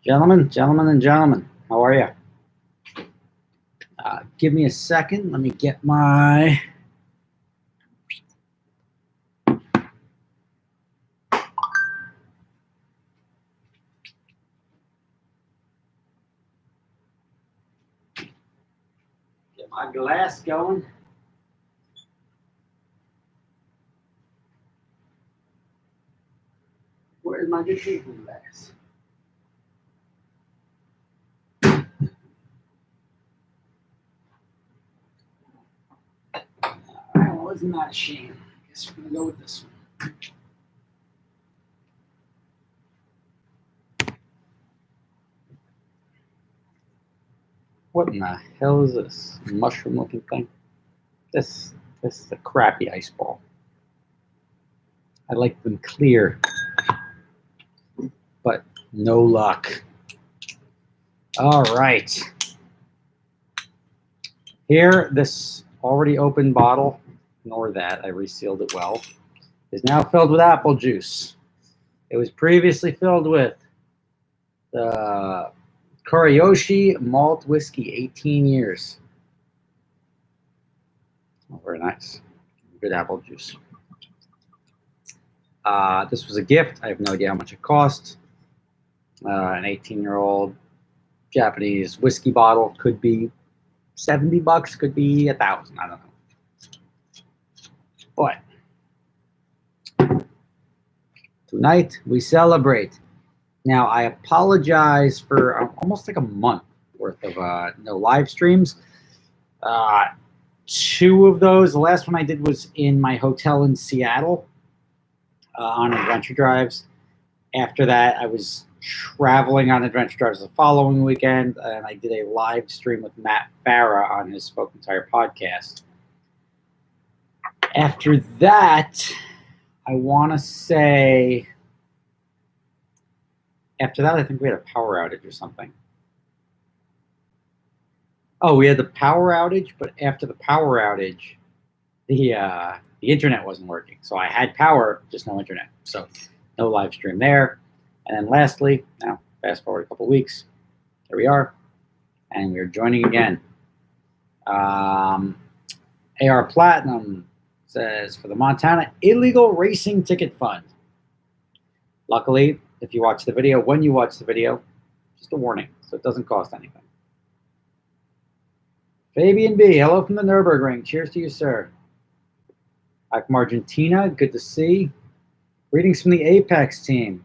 Gentlemen, and gentlemen, how are you? Give me a second. Let me get my glass going. Where's my good drinking glass? Alright, well, isn't that a shame? Guess we're gonna go with this one. What in the hell is this mushroom looking thing? This is a crappy ice ball. I like them clear, but no luck. All right. Here, this already opened bottle, ignore that, I resealed it well, is now filled with apple juice. It was previously filled with the Kurayoshi malt whiskey, 18 years. Oh, very nice. Good apple juice. This was a gift. I have no idea how much it cost. An 18-year-old Japanese whiskey bottle could be $70, could be $1,000. I don't know. But tonight we celebrate. Now I apologize for almost like a month worth of no live streams. 2 of those. The last one I did was in my hotel in Seattle on adventure drives. After that, I was traveling on adventure drives the following weekend, and I did a live stream with Matt Farah on his Spoken Tire podcast. After that, I want to say, after that, I think we had a power outage or something. Oh, we had the power outage, but after the power outage, the internet wasn't working. So I had power, just no internet. So no live stream there. And then lastly, now fast forward a couple weeks, here we are, and we're joining again. AR Platinum says, for the Montana Illegal Racing Ticket Fund. Luckily, if you watch the video, when you watch the video, just a warning, so it doesn't cost anything. Fabian B, hello from the Nürburgring. Cheers to you, sir. Hi from Argentina, good to see. Greetings from the Apex team.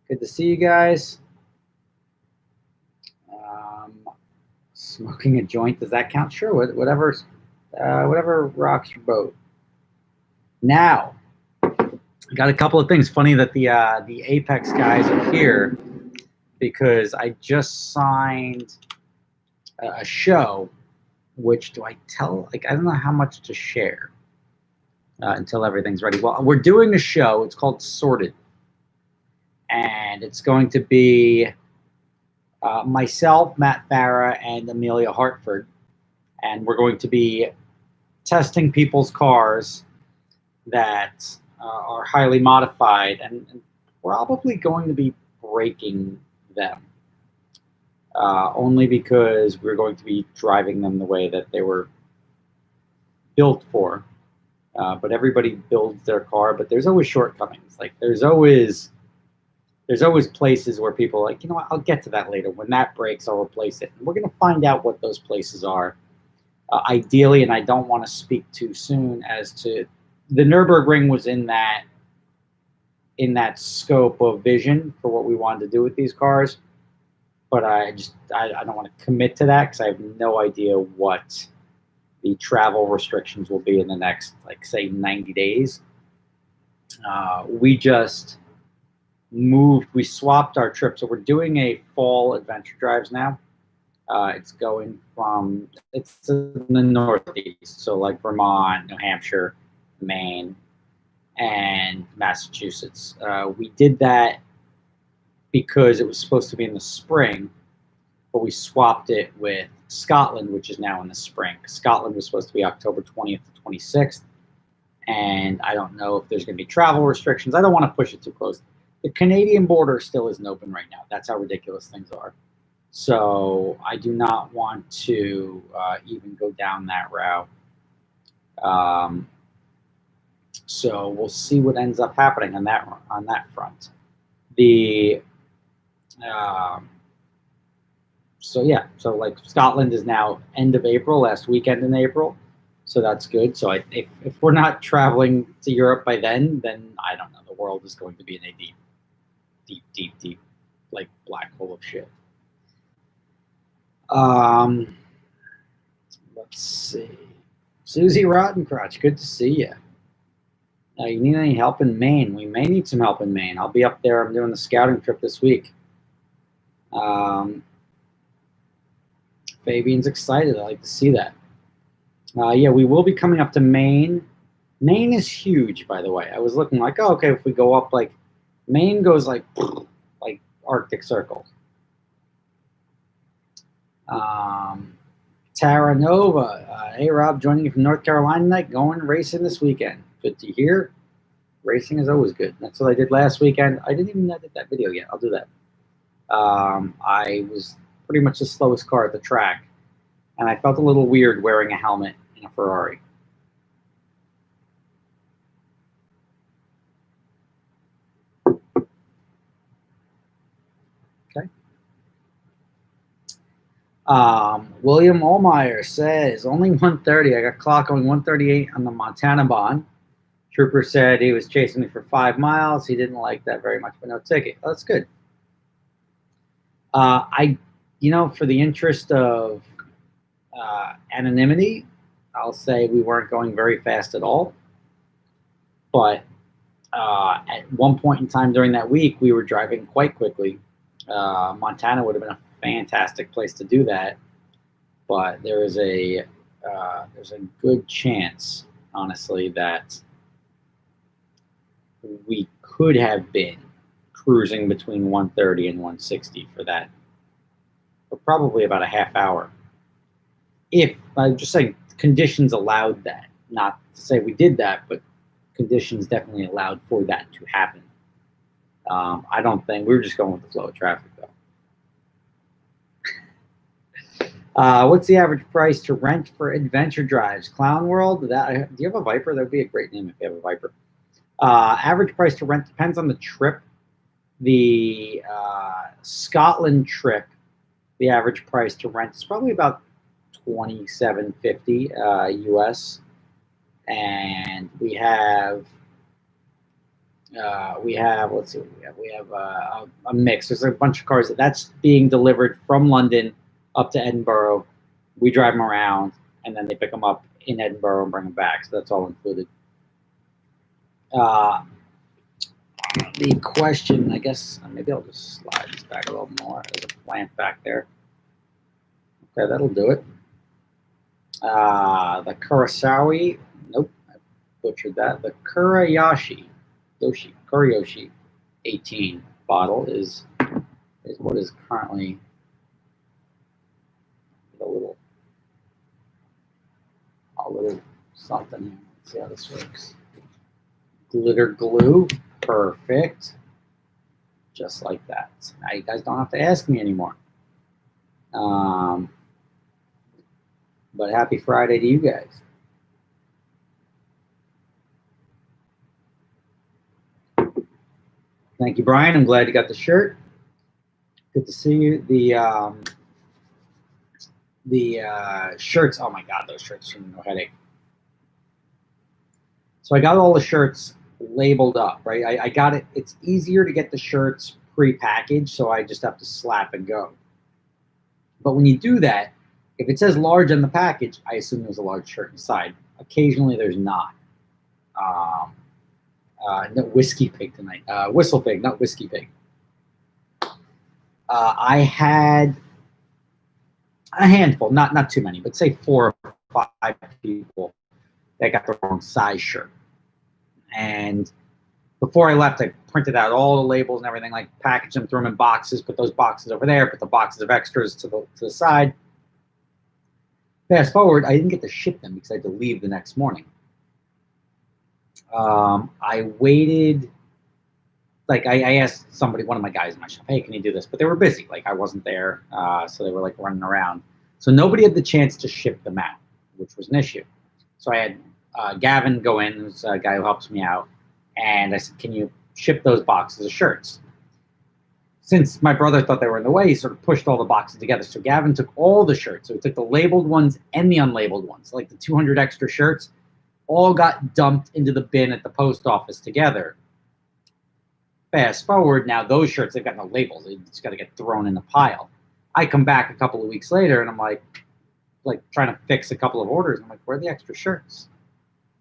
Good to see you guys. Smoking a joint, does that count? Sure, whatever rocks your boat. Now, I got a couple of things. Funny that the Apex guys are here because I just signed a show. Which do I tell? Like, I don't know how much to share until everything's ready. Well, we're doing a show. It's called Sorted. And it's going to be myself, Matt Farah, and Amelia Hartford. And we're going to be testing people's cars that are highly modified and probably going to be breaking them. Only because we're going to be driving them the way that they were built for. But everybody builds their car, but there's always shortcomings. Like there's always places where people are like, you know what, I'll get to that later. When that breaks, I'll replace it. And we're going to find out what those places are. Ideally, and I don't want to speak too soon as to the Nürburgring was in that scope of vision for what we wanted to do with these cars. But I don't want to commit to that because I have no idea what the travel restrictions will be in the next, like, say, 90 days. We just moved, we swapped our trip. So we're doing a fall adventure drives now. It's going from, it's in the Northeast. So like Vermont, New Hampshire, Maine, and Massachusetts. We did that because it was supposed to be in the spring, but we swapped it with Scotland, which is now in the spring. Scotland was supposed to be October 20th to 26th, and I don't know if there's going to be travel restrictions. I don't want to push it too close. the Canadian border still isn't open right now. That's how ridiculous things are. So I do not want to even go down that route. Um, so we'll see what ends up happening on that front. The um, so yeah, so like Scotland is now end of April, last weekend in April, so that's good. So if we're not traveling to Europe by then I don't know. The world is going to be in a deep, like black hole of shit. Um, let's see, Susie Rottencrotch, good to see you. You need any help in Maine? We may need some help in Maine. I'll be up there. I'm doing the scouting trip this week. Um, Fabian's excited. I like to see that. Yeah, we will be coming up to Maine. Maine is huge, by the way. I was looking like, oh, okay, if we go up, like, Maine goes like Arctic Circle. Tara Nova. Hey, Rob, joining you from North Carolina tonight. Going racing this weekend. Good to hear. Racing is always good. That's what I did last weekend. I didn't even edit that video yet. I'll do that. I was pretty much the slowest car at the track, and I felt a little weird wearing a helmet in a Ferrari. Okay. William Olmeyer says, only 130. I got clock going 138 on the Montana bond. Trooper said he was chasing me for 5 miles. He didn't like that very much, but no ticket. Oh, that's good. For the interest of anonymity, I'll say we weren't going very fast at all. But at one point in time during that week, we were driving quite quickly. Montana would have been a fantastic place to do that, but there's a good chance, honestly, that we could have been cruising between 130 and 160 for that, for probably about a half hour. If I'm just saying, conditions allowed that. Not to say we did that, but conditions definitely allowed for that to happen. I don't think we were just going with the flow of traffic, though. What's the average price to rent for adventure drives? Clown World? Do you have a Viper? That would be a great name if you have a Viper. Average price to rent depends on the trip. The Scotland trip, the average price to rent is probably about $27.50 US, and we have let's see what we have a mix. There's a bunch of cars that's being delivered from London up to Edinburgh. We drive them around, and then they pick them up in Edinburgh and bring them back. So that's all included. The question, I guess, maybe I'll just slide this back a little more. There's a plant back there. Okay, that'll do it. The Kurosawa, nope, I butchered that. The Kuriyoshi 18 bottle is what is currently a little something here. Let's see how this works. Glitter glue, perfect. Just like that. So now you guys don't have to ask me anymore. But happy Friday to you guys. Thank you, Brian. I'm glad you got the shirt. Good to see you. The shirts. Oh my God, those shirts are no headache. So I got all the shirts labeled up, right? I got it. It's easier to get the shirts pre-packaged, so I just have to slap and go. But when you do that, if it says large on the package, I assume there's a large shirt inside. Occasionally, there's not. No whiskey pig tonight. Whistle pig, not whiskey pig. I had a handful, not too many, but say 4 or 5 people that got the wrong size shirt. And before I left, I printed out all the labels and everything, like packaged them, threw them in boxes, put those boxes over there, put the boxes of extras to the side. Fast forward, I didn't get to ship them because I had to leave the next morning. I waited like I asked somebody, one of my guys in my shop, hey, can you do this? But they were busy. Like I wasn't there, so they were like running around. So nobody had the chance to ship them out, which was an issue. So I had Gavin go in, who's a guy who helps me out, and I said, can you ship those boxes of shirts? Since my brother thought they were in the way, he sort of pushed all the boxes together. So Gavin took all the shirts. So he took the labeled ones and the unlabeled ones, like the 200 extra shirts, all got dumped into the bin at the post office together. Fast forward, now those shirts, they've got no labels. They just got to get thrown in the pile. I come back a couple of weeks later, and I'm like trying to fix a couple of orders. I'm like, where are the extra shirts?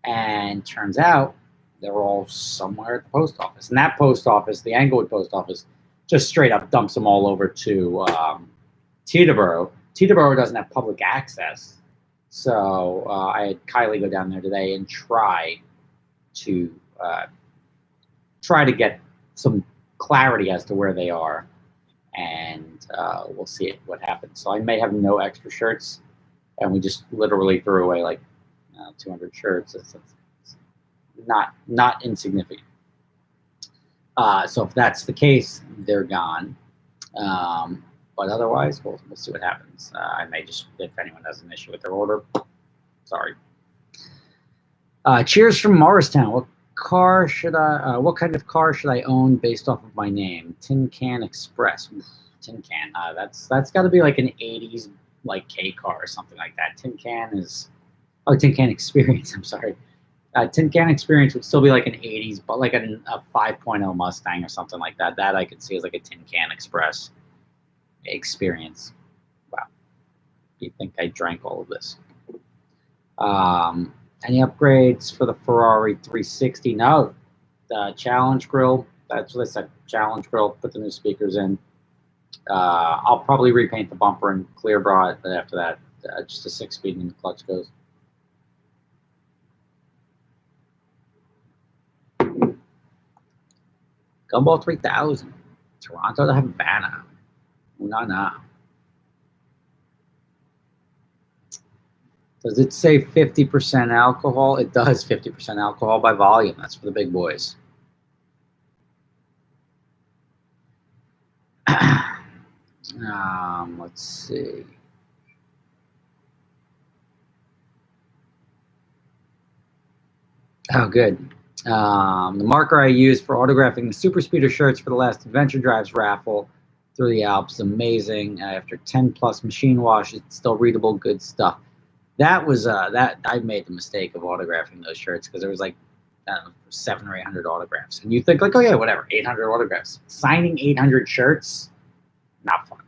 And turns out they were all somewhere at the post office. And that post office, the Englewood post office, just straight up dumps them all over to Teterboro. Teterboro doesn't have public access. So I had Kylie go down there today and try to get some clarity as to where they are, and we'll see what happens. So I may have no extra shirts, and we just literally threw away like 200 shirts. It's not insignificant. So if that's the case, they're gone. But otherwise, we'll see what happens. I may just, if anyone has an issue with their order, sorry. Cheers from Morristown. What kind of car should I own based off of my name? Tin Can Express. Oof, Tin Can. That's got to be like an 80s like K car or something like that. Tin Can Experience. I'm sorry. Tin Can Experience would still be like an 80s, but like a 5.0 Mustang or something like that. That I could see as like a Tin Can Express Experience. Wow. You think I drank all of this? Any upgrades for the Ferrari 360? No. The Challenge Grill. That's what I said. Challenge Grill. Put the new speakers in. I'll probably repaint the bumper and clear bra it, but after that, just a 6-speed and the clutch goes. Gumball 3000. Toronto to Havana. No. Does it say 50% alcohol? It does, 50% alcohol by volume. That's for the big boys. Let's see. Oh, good. The marker I used for autographing the Super Speeder shirts for the last Adventure Drives raffle through the Alps is amazing. After 10 plus machine washes, it's still readable, good stuff. That was that I made the mistake of autographing those shirts because there was like, I don't know, 700 or 800 autographs, and you think like, oh yeah, whatever, 800 autographs. Signing 800 shirts, not fun.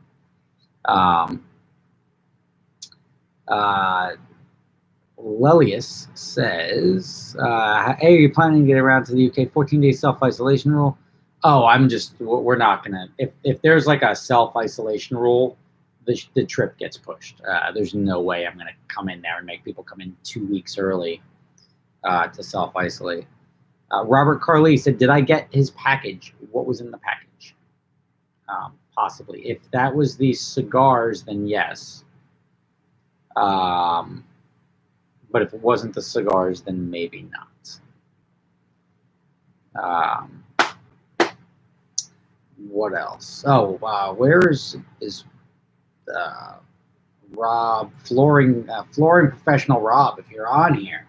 Lelius says, hey, are you planning to get around to the UK 14-day self-isolation rule? Oh, we're not gonna, if there's like a self-isolation rule, the trip gets pushed. There's no way I'm gonna come in there and make people come in 2 weeks early to self-isolate. Robert Carly said, did I get his package? What was in the package? Possibly. If that was the cigars, then yes. But if it wasn't the cigars, then maybe not. What else? Oh, where is Rob, flooring professional Rob? If you're on here,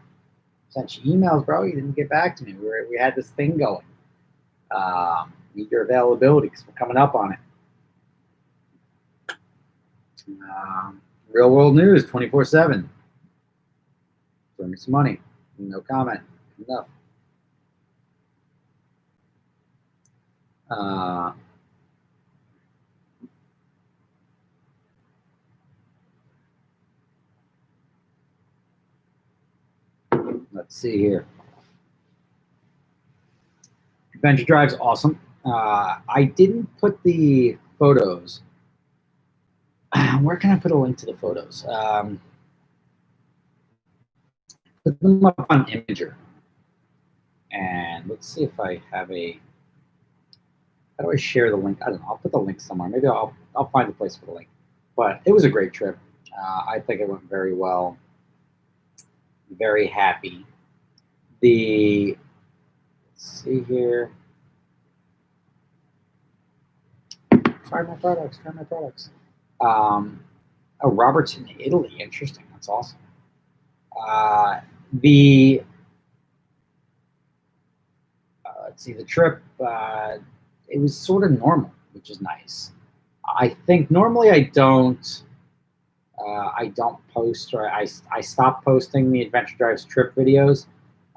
sent you emails, bro. You didn't get back to me. We had this thing going. Need your availability because we're coming up on it. Real world news, 24/7. Throw me some money. No comment. Enough. Let's see here. Adventure Drive's awesome. I didn't put the photos. Where can I put a link to the photos? Put them up on Imager. And let's see if I have a. How do I share the link? I don't know. I'll put the link somewhere. Maybe I'll find a place for the link. But it was a great trip. I think it went very well. Very happy. Let's see here. Try my products. Try my products. Oh, Robert's in Italy. Interesting. That's awesome. The let's see, the trip. It was sort of normal, which is nice. I think normally I don't post, or I stopped posting the Adventure Drives trip videos.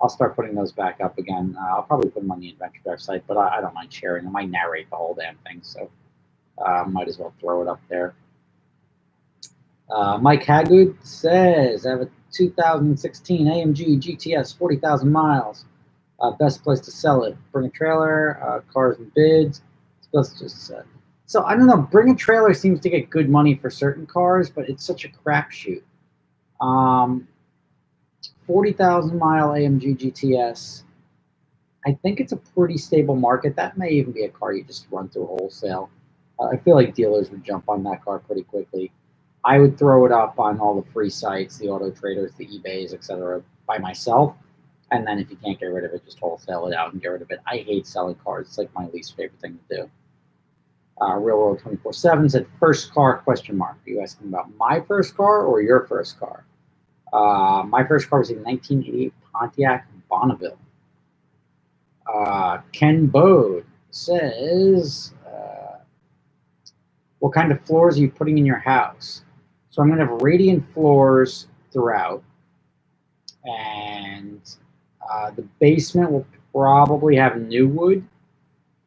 I'll start putting those back up again. I'll probably put them on the Adventure Drive site, but I don't mind sharing them. I narrate the whole damn thing, so might as well throw it up there. Mike Hagood says, I have a 2016 AMG GTS, 40,000 miles. Best place to sell it. Bring a trailer, cars and bids. So I don't know. Bring a trailer seems to get good money for certain cars, but it's such a crapshoot. 40,000 mile AMG GTS. I think it's a pretty stable market. That may even be a car you just run through wholesale. I feel like dealers would jump on that car pretty quickly. I would throw it up on all the free sites, the Auto Traders, the eBays, etc., by myself. And then if you can't get rid of it, just wholesale it out and get rid of it. I hate selling cars. It's like my least favorite thing to do. Real World 24/7 said, first car, question mark. Are you asking about my first car or your first car? My first car was a 1988 Pontiac Bonneville. Ken Bode says, what kind of floors are you putting in your house? So I'm going to have radiant floors throughout. And the basement will probably have new wood,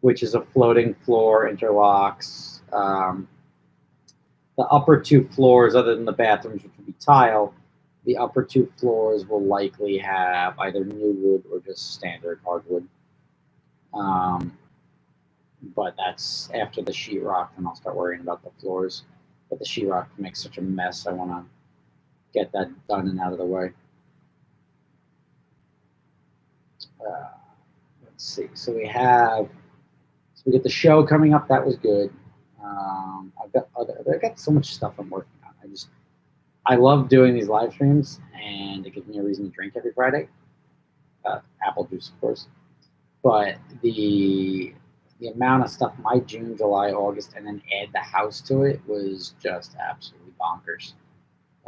which is a floating floor, interlocks. The upper two floors, other than the bathrooms, which will be tile, the upper two floors will likely have either new wood or just standard hardwood. But that's after the sheetrock, and I'll start worrying about the floors. But the sheetrock makes such a mess. I want to get that done and out of the way. Let's see. So we get the show coming up. That was good. I've got so much stuff I'm working on. I love doing these live streams, and it gives me a reason to drink every Friday. Apple juice, of course. But the amount of stuff, my June, July, August, and then add the house to it was just absolutely bonkers.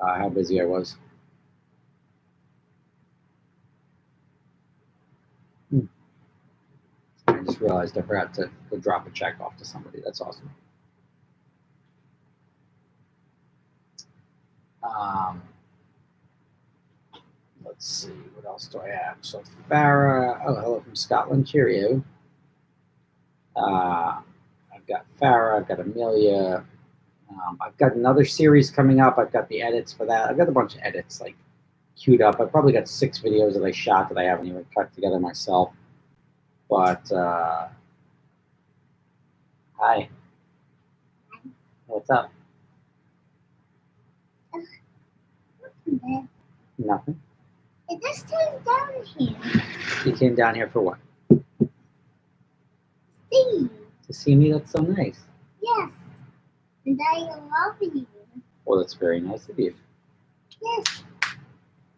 How busy I was. I just realized I forgot to go drop a check off to somebody. That's awesome. Let's see, what else do I have? So Farah, oh, hello from Scotland, cheerio. I've got Farah, I've got Amelia. I've got another series coming up. I've got the edits for that. I've got a bunch of edits like queued up. I've probably got 6 videos that I shot that I haven't even cut together myself. But hi. What's up? Nothing. It just came down here. You came down here for what? See. To see me? That's so nice. Yes. And I love you. Well, that's very nice of you. Yes.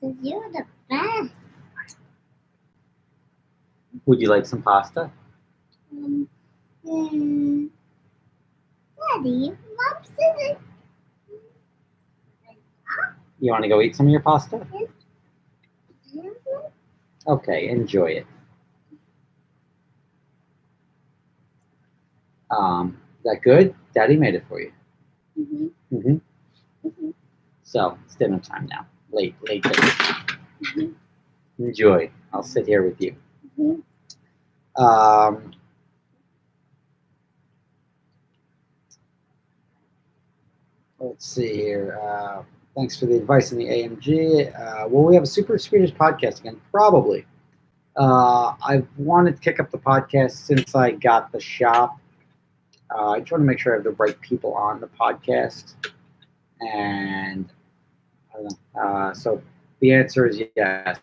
Because you're the best. Would you like some pasta? Daddy, Mom said it. You want to go eat some of your pasta? Yes. Okay, enjoy it. Is that good? Daddy made it for you. So it's dinner time now. Late dinner. Enjoy. I'll sit here with you. Let's see here. Thanks for the advice on the AMG. Will we have a Super Speeders podcast again? Probably. I've wanted to kick up the podcast since I got the shop. I just want to make sure I have the right people on the podcast. And I don't know. So the answer is yes.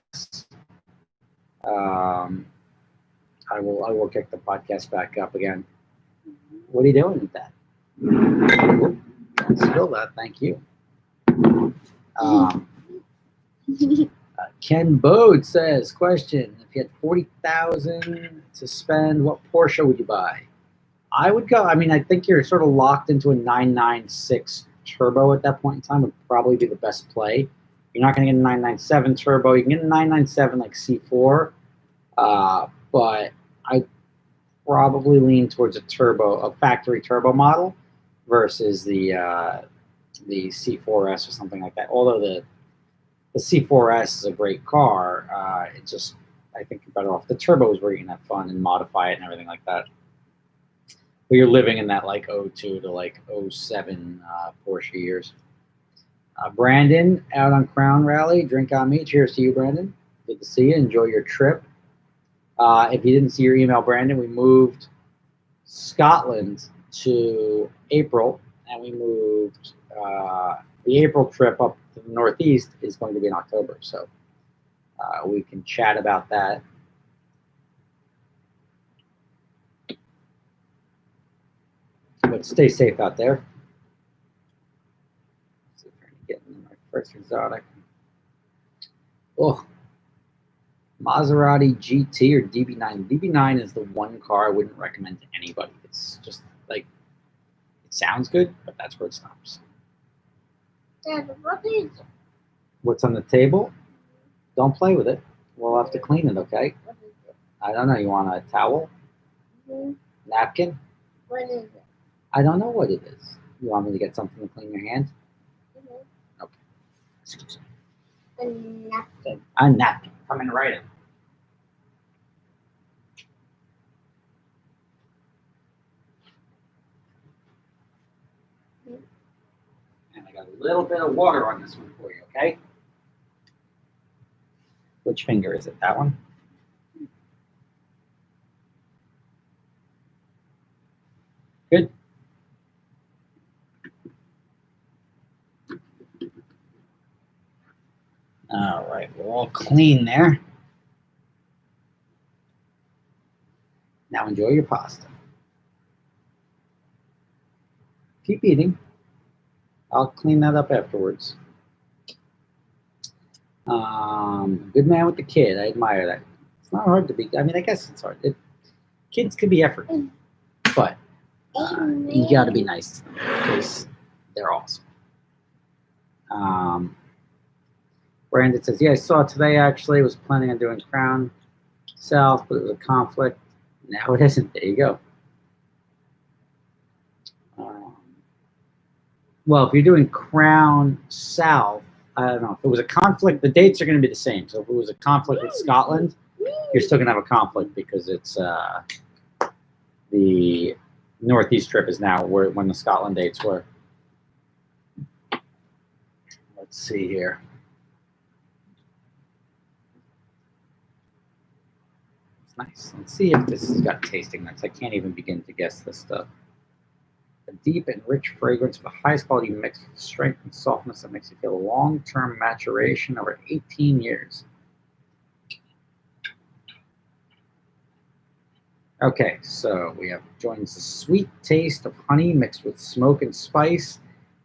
I will kick the podcast back up again. What are you doing with that? Don't spill that. Thank you. Ken Bode says, question, if you had $40,000 to spend, what Porsche would you buy? I would go. I mean, I think you're sort of locked into a 996 turbo at that point in time. Would probably be the best play. You're not going to get a 997 turbo. You can get a 997 like C4, but I probably lean towards a factory turbo model, versus the C4S or something like that. Although the C4S is a great car, I think you're better off the turbos where you can have fun and modify it and everything like that. But you're living in that like '02 to like '07 Porsche years. Brandon out on Crown Rally. Drink on me. Cheers to you, Brandon. Good to see you. Enjoy your trip. If you didn't see your email, Brandon, we moved Scotland to April, and we moved the April trip up to the Northeast is going to be in October. So we can chat about that. But stay safe out there. Let's see if I can get into my first exotic. Oh, Maserati GT or DB9. DB9 is the one car I wouldn't recommend to anybody. It's just like, it sounds good, but that's where it stops. Dad, what is it? What's on the table? Don't play with it. We'll have to clean it, okay? What is it? I don't know. You want a towel? Mm-hmm. Napkin? What is it? I don't know what it is. You want me to get something to clean your hand? Mm-hmm. Okay. Excuse me. A napkin. A napkin. Come in right in. And I got a little bit of water on this one for you, okay? Which finger is it? That one? Good. All right, we're all clean there. Now enjoy your pasta. Keep eating. I'll clean that up afterwards. Good man with the kid. I admire that. It's not hard to be. I mean, I guess it's hard. Kids can be effort, but you got to be nice to them because they're awesome. Brandon says, yeah, I saw it today actually. Was planning on doing Crown South, but it was a conflict. Now it isn't. There you go. Well, if you're doing Crown South, I don't know. If it was a conflict, the dates are going to be the same. So if it was a conflict with Scotland, you're still going to have a conflict because it's the Northeast trip is now when the Scotland dates were. Let's see here. It's nice. Let's see if this has got tasting notes. I can't even begin to guess this stuff. A deep and rich fragrance with a highest quality mix with strength and softness that makes you feel a long-term maturation over 18 years. Okay, so we have joins the sweet taste of honey mixed with smoke and spice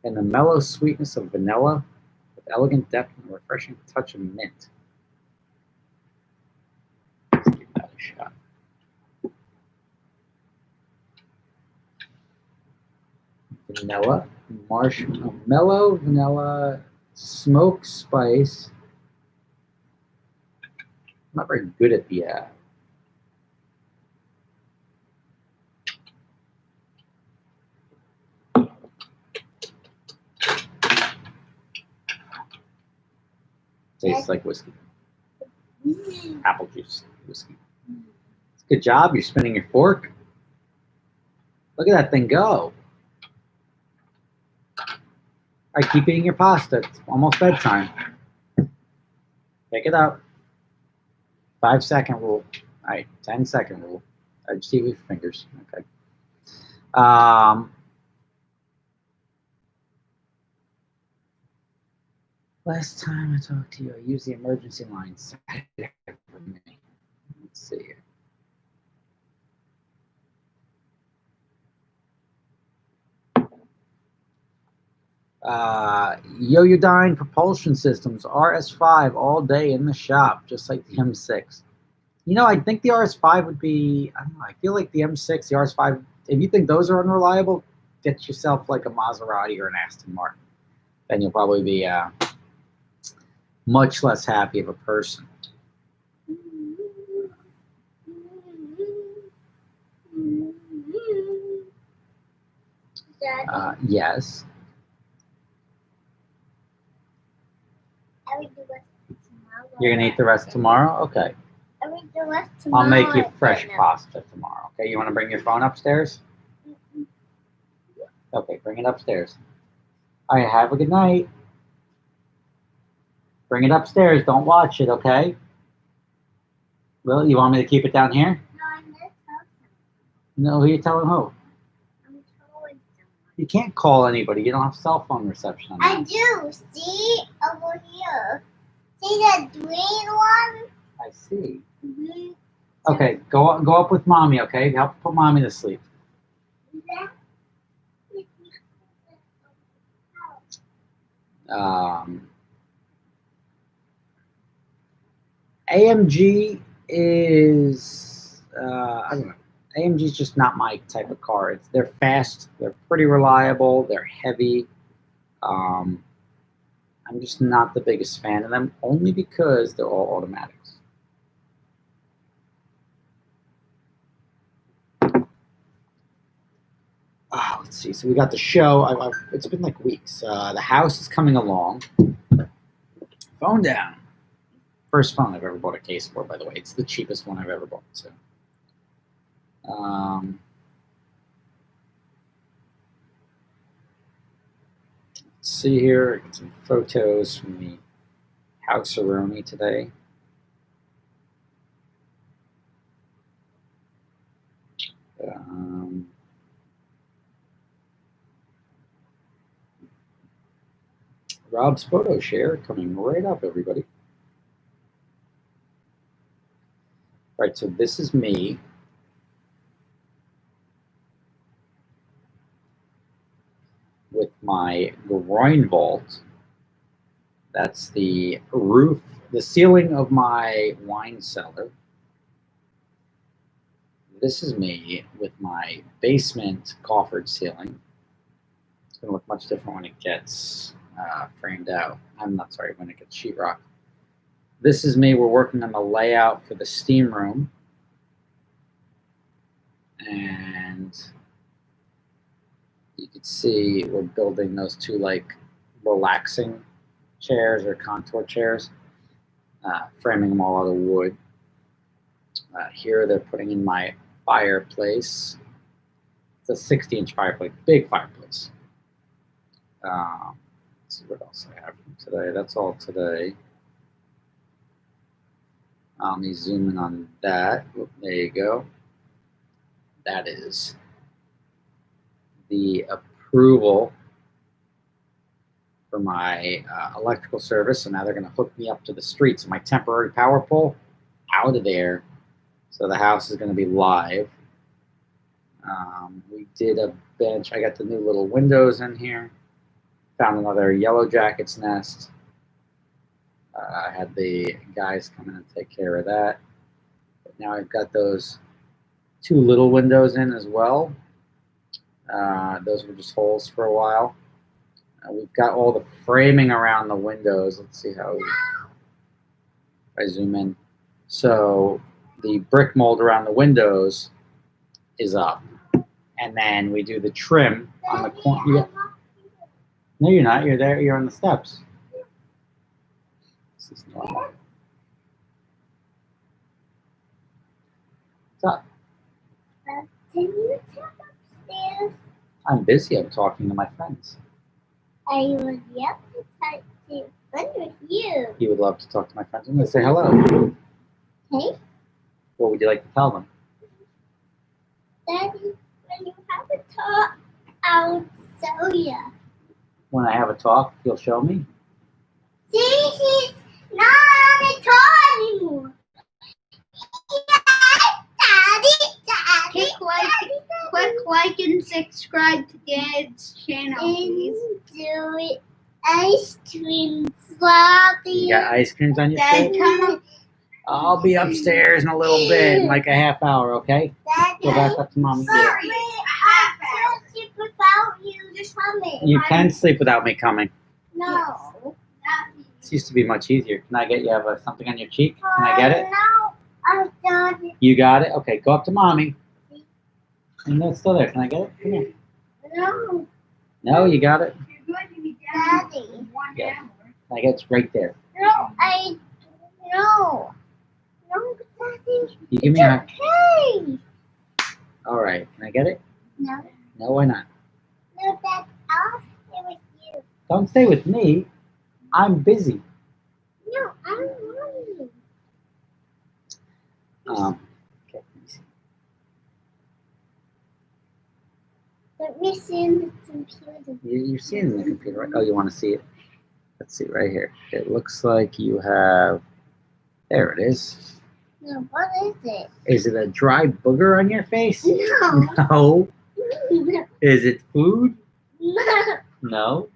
and the mellow sweetness of vanilla with elegant depth and a refreshing touch of mint. Let's give that a shot. Vanilla, marshmallow, mellow vanilla, smoke spice. I'm not very good at the tastes like whiskey. Apple juice whiskey. Good job. You're spinning your fork. Look at that thing go. All right, keep eating your pasta. It's almost bedtime. Pick it up. 5-second rule. All right, 10-second rule. I just eat with your fingers. Okay. Last time I talked to you, I used the emergency line. For me. Let's see here. Yoyodyne propulsion systems, RS5 all day in the shop, just like the M6. You know, I think the RS5 would be, I don't know, I feel like the M6, the RS5 if you think those are unreliable, get yourself like a Maserati or an Aston Martin. Then you'll probably be much less happy of a person. Daddy, Yes. I will do it tomorrow. You're gonna eat the rest tomorrow? Okay. I will do it tomorrow. I'll make you fresh dinner. pasta tomorrow. Okay. You want to bring your phone upstairs? Okay. Bring it upstairs. All right. Have a good night. Bring it upstairs. Don't watch it. Okay. Well, you want me to keep it down here? No, I'm gonna tell him. No. Who you telling who? I'm telling someone. You can't call anybody. You don't have cell phone reception. On I there. do. See over here. See that green one? I see. Mm-hmm. Okay. Go up with mommy. Okay. Help put mommy to sleep. AMG is I don't know. AMG is just not my type of car. They're fast. They're pretty reliable. They're heavy. I'm just not the biggest fan of them, only because they're all automatics. Let's see. So we got the show. It's been like weeks. The house is coming along. Phone down. First phone I've ever bought a case for, by the way. It's the cheapest one I've ever bought. So, let's see here. I got some photos from the house ceremony today. Rob's photo share coming right up, everybody. Right, so this is me. With my groin vault. That's the roof, the ceiling of my wine cellar. This is me with my basement coffered ceiling. It's going to look much different when it gets framed out. I'm not sorry, when it gets sheetrock. This is me. We're working on the layout for the steam room. And you can see we're building those two like relaxing chairs or contour chairs, framing them all out of wood. Here they're putting in my fireplace. It's a 60-inch fireplace, big fireplace. Let's see what else I have from today. That's all today. Let me zoom in on that. There you go. That is the approval for my electrical service. So now they're going to hook me up to the street. So my temporary power pole out of there. So the house is going to be live. We did a bench. I got the new little windows in here. Found another yellow jacket's nest. I had the guys come in and take care of that. But now I've got those two little windows in as well. Those were just holes for a while. We've got all the framing around the windows. Let's see how I zoom in. So the brick mold around the windows is up. And then we do the trim on the corner. No, you're not. You're there. You're on the steps. This is normal. What's up? Can you come upstairs? I'm busy. I'm talking to my friends. I would love to talk to fun with you. You would love to talk to my friends. I'm going to say hello. Hey, What would you like to tell them? Daddy, when you have a talk, I'll show you. When I have a talk, you'll show me? See, he's not on the talk anymore. Daddy. Click like and subscribe to Dad's channel, please. Do it. Ice cream floppy. You got ice creams on your Dad, fridge? come up. I'll be upstairs in a little bit, in like a half hour, okay? Go Daddy. back up to mommy. Sorry. coming. You can sleep without me coming. No. This used to be much easier. Can I get you have something on your cheek? Can I get it? No. I got it. You got it? Okay, go up to mommy. And no, it's still there. Can I get it? Come here. No. No, you got it? You're going to be down Daddy. for 1 Yeah. hour. Can I get it right there? No. No. No, Daddy. You give me a... Okay. All right. Can I get it? No. No, why not? No, Dad. I'll stay with you. Don't stay with me. I'm busy. No, I don't want you. Okay, let me see. Let me see in the computer. You're seeing it in the computer, right? Oh, you want to see it? Let's see right here. It looks like you have... There it is. No, what is it? Is it a dry booger on your face? No. No. No. Is it food? No. No.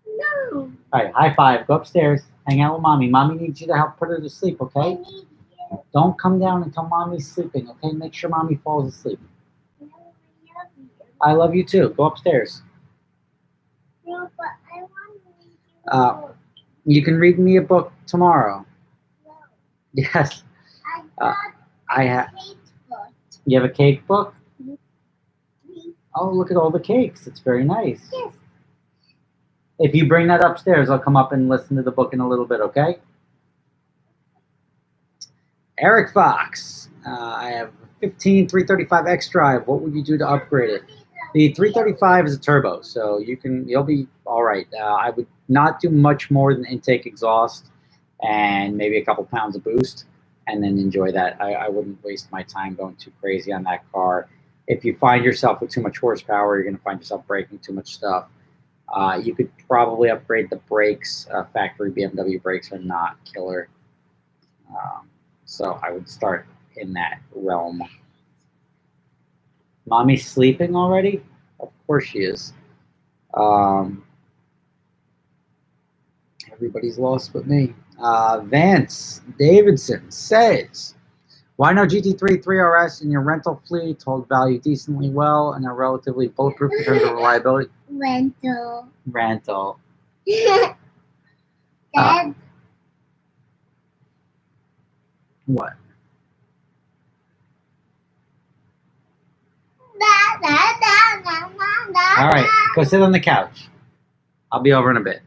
No. All right, high five. Go upstairs. Hang out with mommy. Mommy needs you to help put her to sleep, I okay? need you. Don't come down until mommy's sleeping, okay? Make sure mommy falls asleep. No, I love you. I love you too. Go upstairs. No, but I want to read you a book. You can read me a book tomorrow. No. Yes. I got I a have. cake book. You have a cake book? Please. Oh, look at all the cakes. It's very nice. Yes. If you bring that upstairs, I'll come up and listen to the book in a little bit, okay? Eric Fox. I have 15 335X drive. What would you do to upgrade it? The 335 is a turbo, so you'll be all right. I would not do much more than intake exhaust and maybe a couple pounds of boost, and then enjoy that. I wouldn't waste my time going too crazy on that car. If you find yourself with too much horsepower, you're going to find yourself breaking too much stuff. You could probably upgrade the brakes. Factory BMW brakes are not killer. So I would start in that realm. Mommy's sleeping already? Of course she is. Everybody's lost but me. Vance Davidson says, why no GT3 3RS in your rental fleet? Hold value decently well and are relatively bulletproof in terms of reliability. Rental. Rental. Dad. What? All right, go sit on the couch. I'll be over in a bit.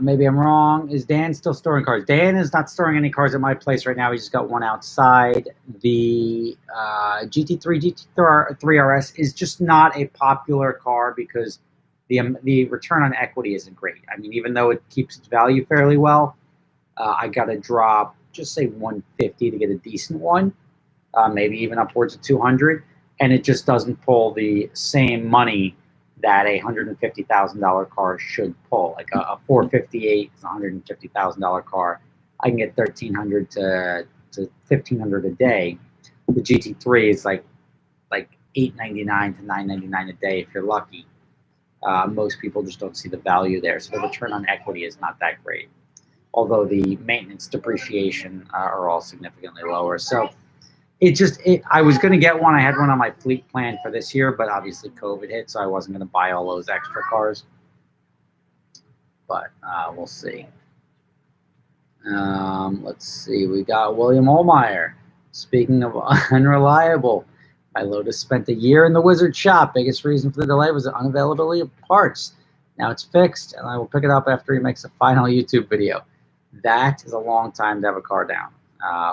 Maybe I'm wrong. Is Dan still storing cars? Dan is not storing any cars at my place right now. He just got one outside. The GT3 RS is just not a popular car because the return on equity isn't great. I mean, even though it keeps its value fairly well, I got to drop, just say 150 to get a decent one, maybe even upwards of 200, and it just doesn't pull the same money that a $150,000 car should pull. Like a 458 is a $150,000 car. I can get $1,300 to $1,500 a day. The GT3 is like $899 to $999 a day if you're lucky. Most people just don't see the value there, so the return on equity is not that great. Although the maintenance, depreciation are all significantly lower. So I was going to get one. I had one on my fleet plan for this year, but obviously COVID hit, so I wasn't going to buy all those extra cars. But we'll see. Let's see. We got William Olmeyer. Speaking of unreliable, my Lotus spent a year in the Wizard shop. Biggest reason for the delay was the unavailability of parts. Now it's fixed, and I will pick it up after he makes a final YouTube video. That is a long time to have a car down.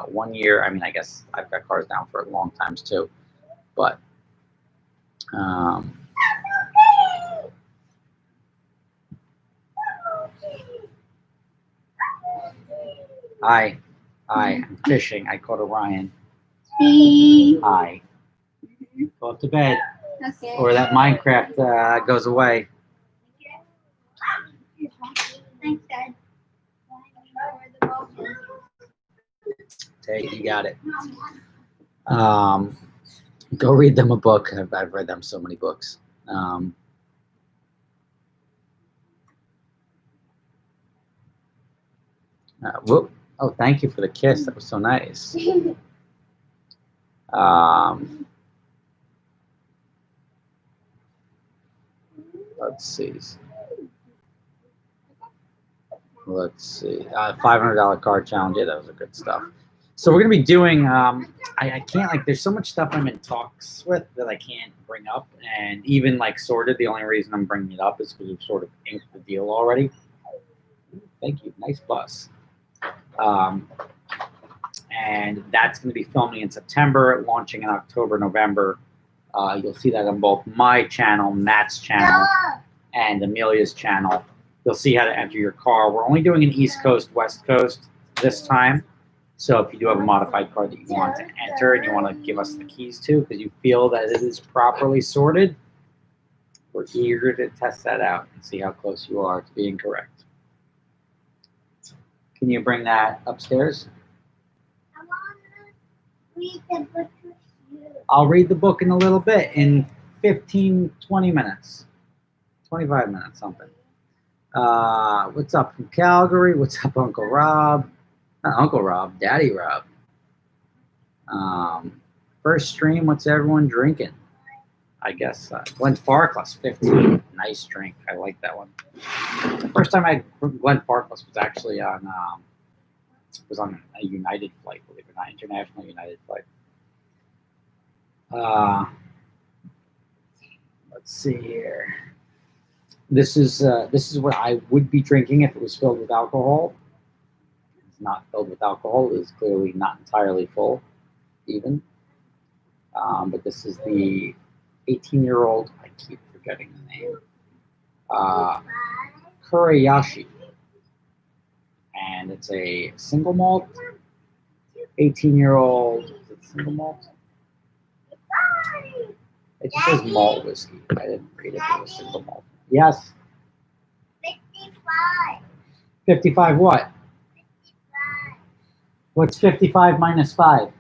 1 year, I mean, I guess I've got cars down for long times too, but I'm fishing. I caught Orion. Hi. Go up to bed, Okay. or that Minecraft goes away. Thanks, Dad. Hey, you got it. Go read them a book. I've read them so many books. Whoop. Oh, thank you for the kiss. That was so nice. let's see. $500 card challenge. Yeah, that was a good stuff. So we're gonna be doing. I can't like. There's so much stuff I'm in talks with that I can't bring up, and even like sorted. The only reason I'm bringing it up is because we've sort of inked the deal already. Thank you. Nice bus. And that's going to be filming in September, launching in October, November. You'll see that on both my channel, Matt's channel, and Amelia's channel. You'll see how to enter your car. We're only doing an East Coast, West Coast this time. So if you do have a modified car that you want to enter and you want to give us the keys to because you feel that it is properly sorted, we're eager to test that out and see how close you are to being correct. Can you bring that upstairs? I want to read the book with you. I'll read the book in a little bit, in 15, 20 minutes. 25 minutes, something. What's up from Calgary? What's up, Uncle Rob? Not Uncle Rob, Daddy Rob. First stream, what's everyone drinking? I guess Glen Farkless, 15. Nice drink. I like that one. The first time I had Glen Farkless was actually on a United flight, believe it or not, international United flight. Let's see here. This is what I would be drinking if it was filled with alcohol. It's not filled with alcohol. It is clearly not entirely full, even. But this is the 18-year-old. I keep forgetting the name. Kurayashi. And it's a single malt. 18-year-old. Is it single malt? It just says malt whiskey. I didn't read it. It was single malt. Yes. 55. 55 what? 55. What's 55 minus 5?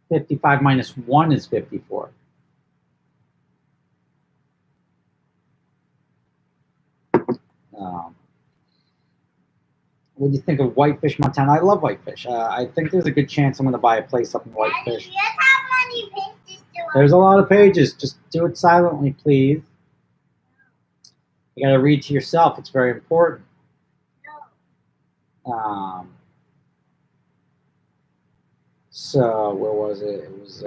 55 minus 1 is 54. What do you think of Whitefish, Montana? I love Whitefish. I think there's a good chance I'm going to buy a place up in Whitefish. Daddy, look how many pages do I There's a lot of pages. Just do it silently, please. You got to read to yourself. It's very important. So where was it? It was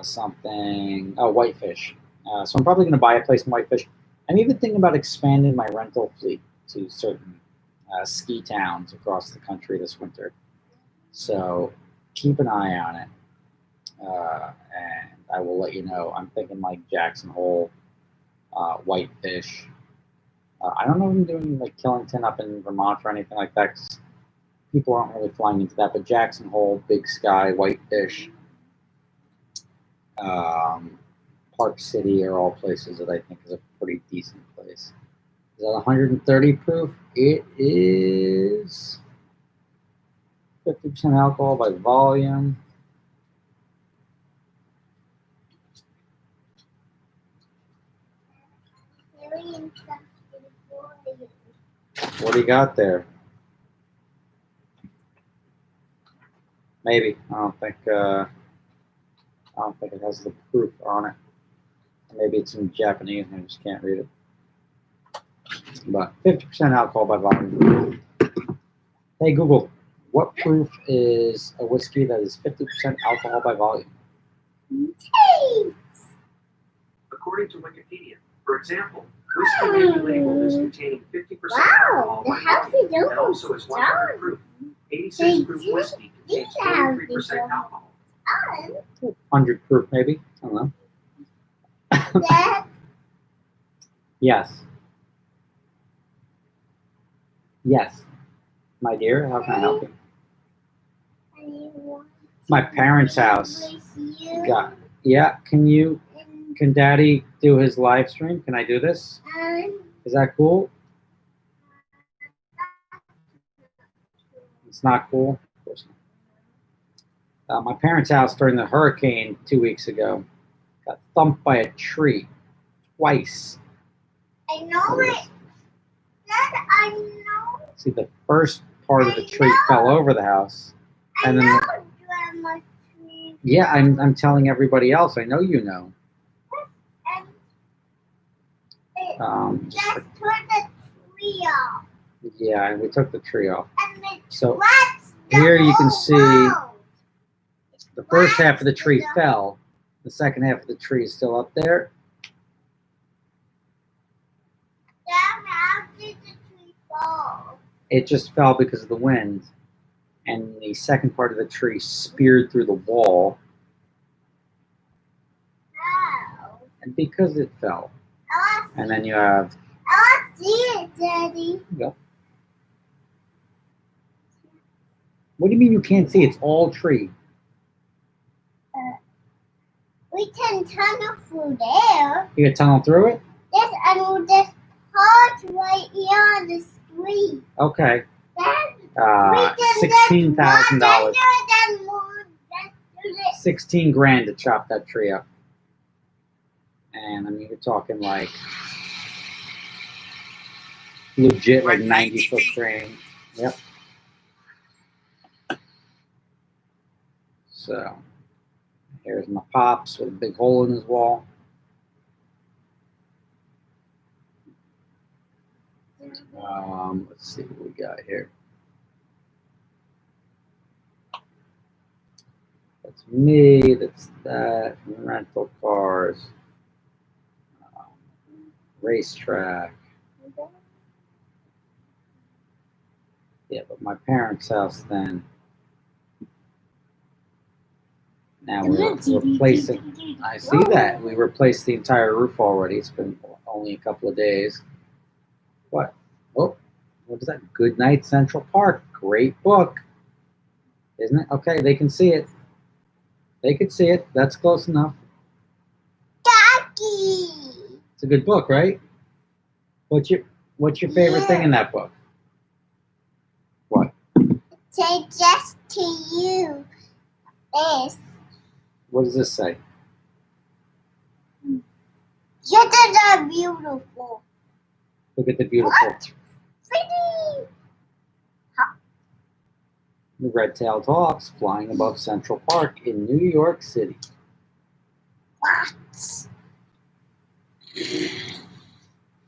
something. Oh, Whitefish. So I'm probably going to buy a place in Whitefish. I'm even thinking about expanding my rental fleet to certain ski towns across the country this winter. So keep an eye on it, and I will let you know. I'm thinking like Jackson Hole, Whitefish. I don't know if I'm doing like Killington up in Vermont or anything like that, 'cause people aren't really flying into that. But Jackson Hole, Big Sky, Whitefish, Park City are all places that I think is a pretty decent place. Is that 130 proof? It is 50% alcohol by volume. What do you got there? Maybe. I don't think it has the proof on it. Maybe it's in Japanese and I just can't read it. But 50% alcohol by volume. Hey Google, what proof is a whiskey that is 50% alcohol by volume? According to Wikipedia, for example, whiskey may be labeled as containing 50% alcohol the by house volume, is and almost also as 100 proof. 86 proof whiskey contains 23% alcohol. 100 proof maybe? I don't know. Dad, Yes. Yes. My dear, how can I help you? My parents' house. Yeah, can Daddy do his live stream? Can I do this? Is that cool? It's not cool? Of course not. My parents' house during the hurricane 2 weeks ago got thumped by a tree twice. I know it. Dad, I know. See, the first part of the tree fell over the house, I and then know Grandma tree. Yeah, I'm telling everybody else. I know you know. And Just just like, turn the tree off. yeah, we took the tree off. And it So floods the here you can whole see world. the first half of the tree Floods fell. The second half of the tree is still up there. Dad, how did the tree fall? It just fell because of the wind, and the second part of the tree speared through the wall, How? and because it fell. I want And then you have, to see it, Daddy. yep. What do you mean you can't see? It's all tree. We can tunnel through there. You can tunnel through it? Yes, and there's parts right here on the street. Okay. Then $16,000. 16 16 grand to chop that tree up. And I mean, you're talking like legit, like 90-foot crane. Yep. So here's my pops with a big hole in his wall. Let's see what we got here. That's me. That's that. Rental cars. Racetrack. Yeah, but my parents' house then. Now we're replacing. I see that. We replaced the entire roof already. It's been only a couple of days. What? Oh, what is that? Good Night Central Park. Great book. Isn't it? Okay, they can see it. They can see it. That's close enough. Ducky. It's a good book, right? What's your favorite thing in that book? What? Say just to you is What does this say? you are beautiful. Look at the beautiful What? Pretty. the red-tailed hawks flying above Central Park in New York City. What?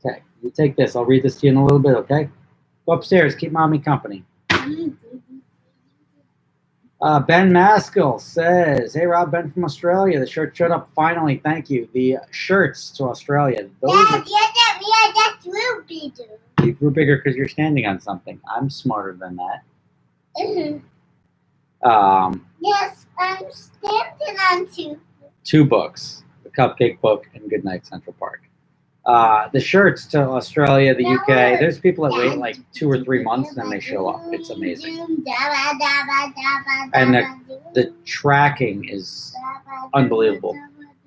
Okay, you take this. I'll read this to you in a little bit, okay? Go upstairs. Keep mommy company. Ben Maskell says, "Hey Rob, Ben from Australia. The shirt showed up finally. Thank you. The shirts to Australia. Those Dad, we are just real bigger. you grew bigger because you're standing on something. I'm smarter than that. Yes, I'm standing on Two books: the Cupcake Book and Goodnight Central Park. The shirts to Australia, the UK. There's people that wait like 2 or 3 months and then they show up. It's amazing. And the tracking is unbelievable.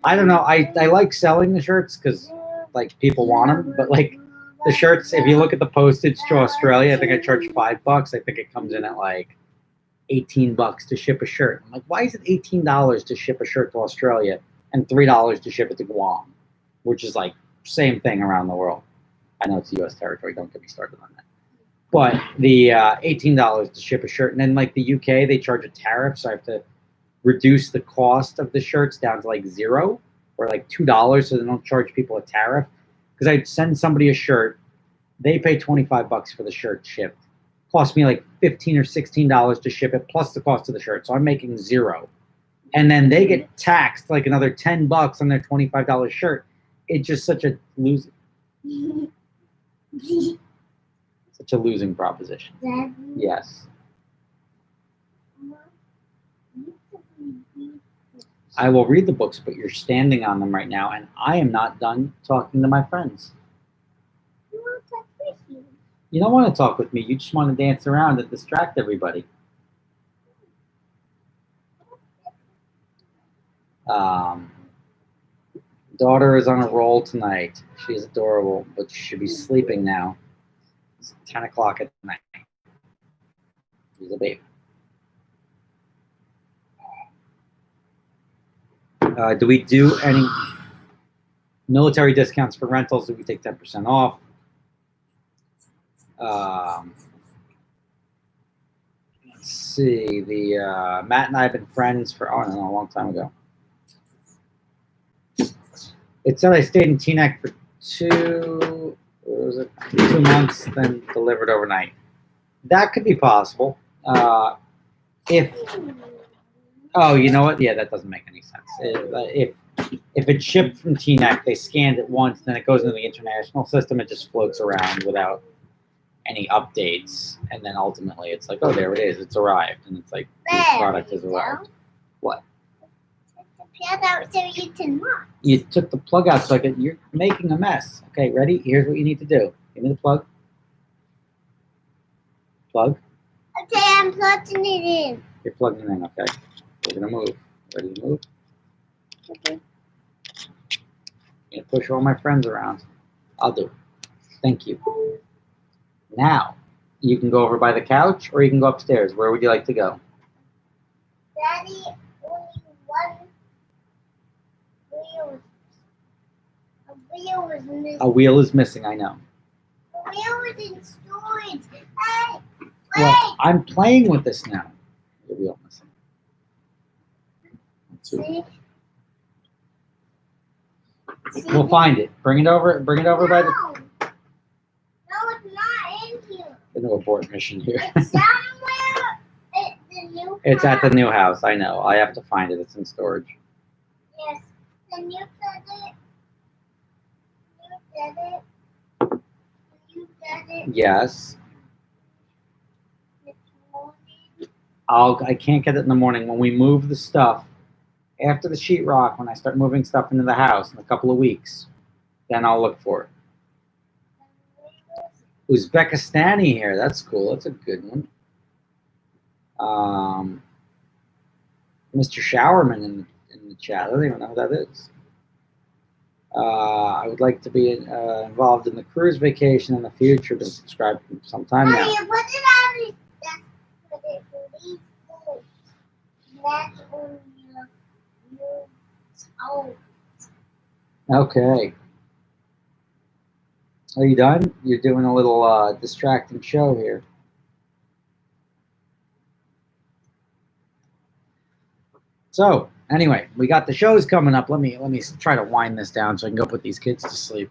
I don't know. I like selling the shirts because like people want them, but like the shirts, if you look at the postage to Australia, I think I charge $5. I think it comes in at like $18 to ship a shirt. I'm like, why is it $18 to ship a shirt to Australia and $3 to ship it to Guam, which is like same thing around the world. I know it's U.S. territory. Don't get me started on that. But the $18 to ship a shirt, and then like the UK, they charge a tariff, so I have to reduce the cost of the shirts down to like $0 or like $2, so they don't charge people a tariff. Because I send somebody a shirt, they pay $25 for the shirt shipped. Cost me like $15 or $16 to ship it, plus the cost of the shirt. So I'm making $0, and then they get taxed like another $10 on their $25 shirt. It's just such a losing proposition. Yes. I will read the books, but you're standing on them right now, and I am not done talking to my friends. You don't want to talk with me. You just want to dance around and distract everybody. Daughter is on a roll tonight. She's adorable, but she should be sleeping now. It's 10 o'clock at night. She's a baby. Do we do any military discounts for rentals? Do we take 10% off? Let's Let's see. The Matt and I have been friends for a long time ago. It said I stayed in Teaneck for 2 months, then delivered overnight. That could be possible. If you know what? Yeah, that doesn't make any sense. If it's shipped from Teaneck, they scanned it once, then it goes into the international system. It just floats around without any updates, and then ultimately it's like, oh, there it is. It's arrived, and it's like the product has arrived. What? Plug out so you can watch. You took the plug out, so you're making a mess. Okay, ready? Here's what you need to do. Give me the plug. Plug. Okay, I'm plugging it in. You're plugging it in. Okay. We're gonna move. Ready to move? Okay. I'm gonna push all my friends around. I'll do it. Thank you. Now, you can go over by the couch, or you can go upstairs. Where would you like to go? Daddy, only one wheel. A wheel was missing. A wheel is missing. I know. The wheel was in storage. Hey, wait. Well, I'm playing with this now. The wheel missing. See? We'll find it. Bring it over. Bring it over by the. No, it's not in here. There's no abort mission here. It's somewhere at the new It's at the house. new house. I know. I have to find it. It's in storage. Yes. Can you get it? Can you get it? Can you get it Yes. this morning? I can't get it in the morning. When we move the stuff, after the sheetrock, when I start moving stuff into the house in a couple of weeks, then I'll look for it. Uzbekistani here. That's cool. That's a good one. Mr. Showerman in the chat. I don't even know who that is. I would like to be involved in the cruise vacation in the future. Been subscribed for some time now. Mommy, put it on the desk. Put it for these books. That's on your oh. Okay. Are you done? You're doing a little distracting show here. So anyway, we got the shows coming up. Let me try to wind this down so I can go put these kids to sleep.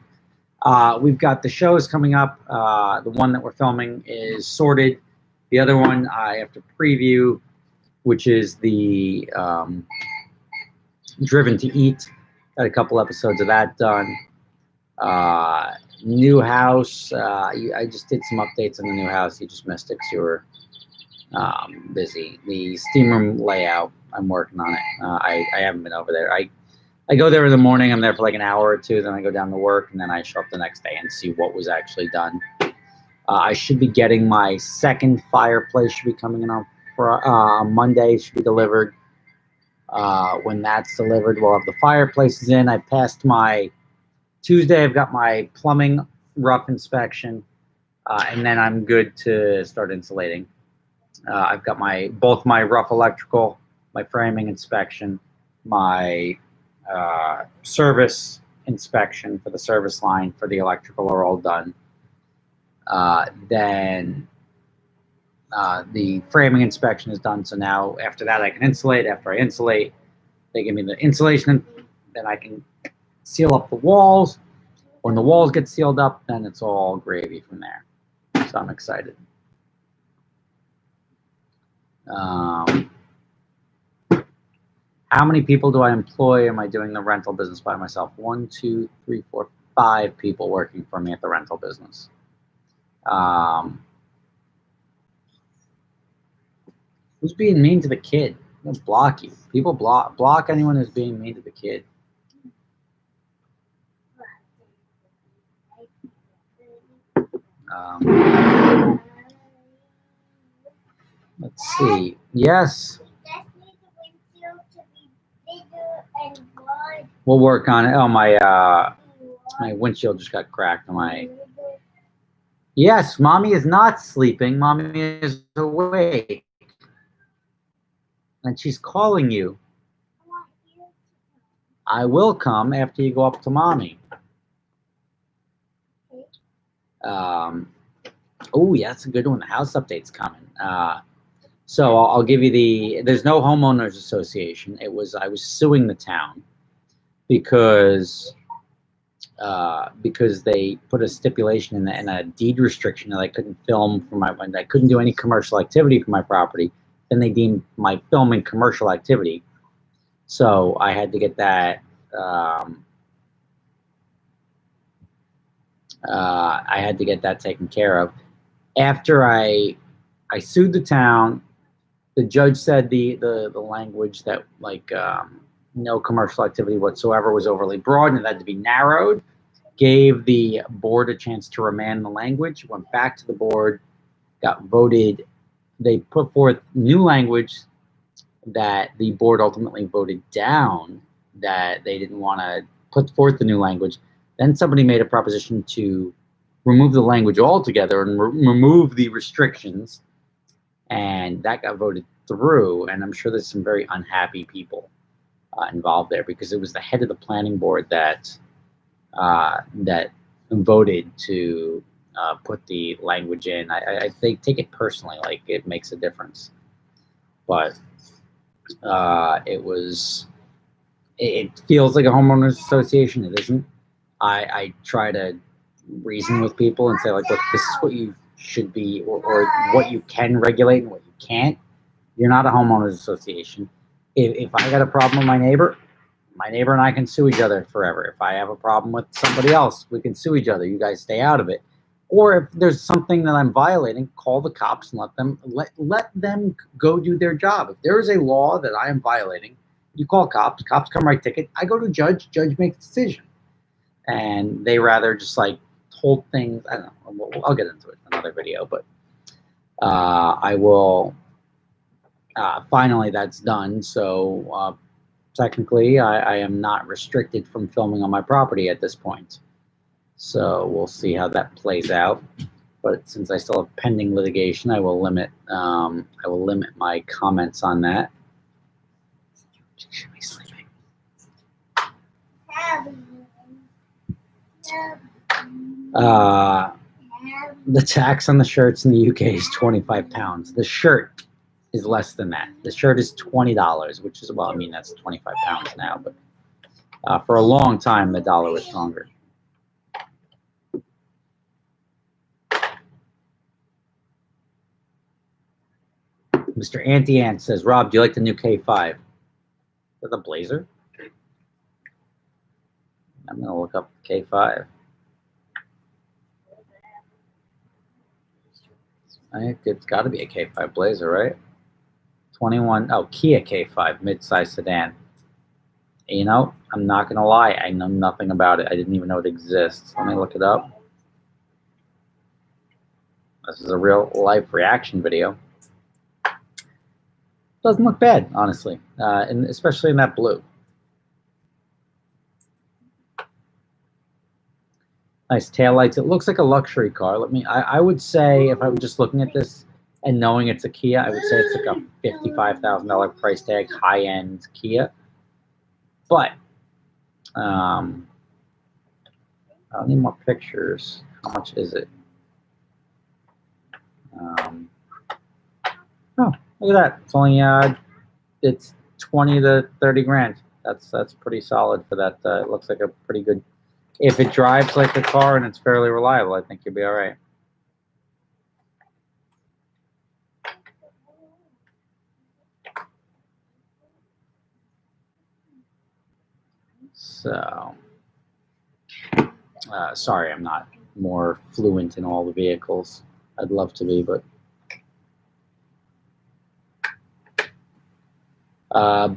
We've got the shows coming up. The one that we're filming is Sorted. The other one I have to preview, which is the Driven to Eat. Got a couple episodes of that done. New house. I just did some updates on the new house. You just missed it because you were busy. The steam room layout, I'm working on it. I haven't been over there. I go there in the morning. I'm there for like an hour or two. Then I go down to work, and then I show up the next day and see what was actually done. I should be getting my second fireplace. Should be coming in on Monday. Should be delivered. When that's delivered, we'll have the fireplaces in. I passed my Tuesday. I've got my plumbing rough inspection, and then I'm good to start insulating. I've got both my rough electrical, my framing inspection, my service inspection for the service line for the electrical are all done. Then the framing inspection is done. So now after that I can insulate. After I insulate, they give me the insulation, then I can seal up the walls. When the walls get sealed up, then it's all gravy from there. So I'm excited. How many people do I employ? Am I doing the rental business by myself? 1, 2, 3, 4, 5 people working for me at the rental business. Who's being mean to the kid? I'm gonna block you. People block anyone who's being mean to the kid. Let's see. Yes. We'll work on it. Oh, my windshield just got cracked. Yes, mommy is not sleeping. Mommy is awake. And she's calling you. I will come after you go up to mommy. Oh, yeah, that's a good one. The house update's coming. So I'll give you there's no homeowners association. I was suing the town because they put a stipulation in a deed restriction that I couldn't film I couldn't do any commercial activity for my property. Then they deemed my filming commercial activity. So I had to get that, taken care of. After I sued the town, the judge said the language that no commercial activity whatsoever was overly broad and it had to be narrowed. Gave the board a chance to remand the language. Went back to the board, got voted. They put forth new language that the board ultimately voted down, that they didn't want to put forth the new language. Then somebody made a proposition to remove the language altogether and remove the restrictions, and that got voted through. And I'm sure there's some very unhappy people involved there, because it was the head of the planning board that voted to put the language in. They take it personally, like it makes a difference. But it feels like a homeowners association. It isn't. I try to reason with people and say, like, look, this is what you should be, or what you can regulate and what you can't. You're not a homeowners association. If I got a problem with my neighbor and I can sue each other forever. If I have a problem with somebody else, we can sue each other. You guys stay out of it. Or if there's something that I'm violating, call the cops and let them go do their job. If there is a law that I am violating, you call cops. Cops come write ticket. I go to judge. Judge makes a decision. And they rather just like hold things. I don't know. I'll get into it in another video, but I will. Finally, that's done. So technically, I am not restricted from filming on my property at this point. So we'll see how that plays out. But since I still have pending litigation, I will limit my comments on that. She should be sleeping. The tax on the shirts in the UK is £25. The shirt is less than that. The shirt is $20, which is, well, I mean, that's £25 now, but for a long time, the dollar was stronger. Mr. Anti-Ant says, Rob, do you like the new K5? Is that the Blazer? I'm going to look up K5. It's got to be a K5 Blazer, right? 21, oh, Kia K5, mid-size sedan. You know, I'm not going to lie. I know nothing about it. I didn't even know it exists. Let me look it up. This is a real life reaction video. Doesn't look bad, honestly, and especially in that blue. Nice taillights. It looks like a luxury car. I would say, if I was just looking at this and knowing it's a Kia, I would say it's like a $55,000 price tag, high-end Kia. But I need more pictures. How much is it? Oh, look at that. It's only it's 20 to 30 grand. That's pretty solid for that. It looks like a pretty good. If it drives like a car and it's fairly reliable, I think you'll be all right. So, sorry, I'm not more fluent in all the vehicles. I'd love to be, but.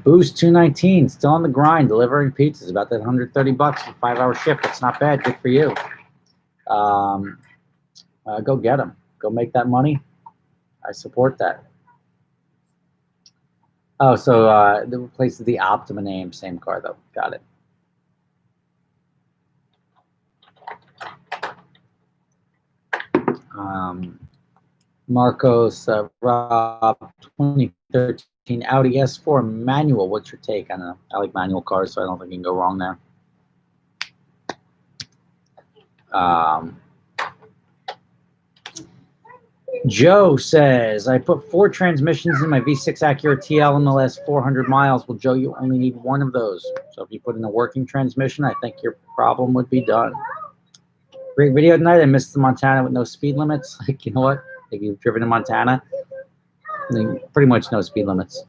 Boost 219, still on the grind, delivering pizzas. About that $130 for a 5-hour shift. That's not bad. Good for you. Go get them. Go make that money. I support that. Oh, so it replaces the Optima name. Same car, though. Got it. Marcos, Rob, 2013 Audi S4 manual. What's your take? I don't know. I like manual cars, so I don't think you can go wrong there. Joe says, I put 4 transmissions in my V6 Acura TL in the last 400 miles. Well, Joe, you only need one of those. So if you put in a working transmission, I think your problem would be done. Great video tonight. I missed the Montana with no speed limits. Like, you know what? If you've driven in Montana, I mean, pretty much no speed limits.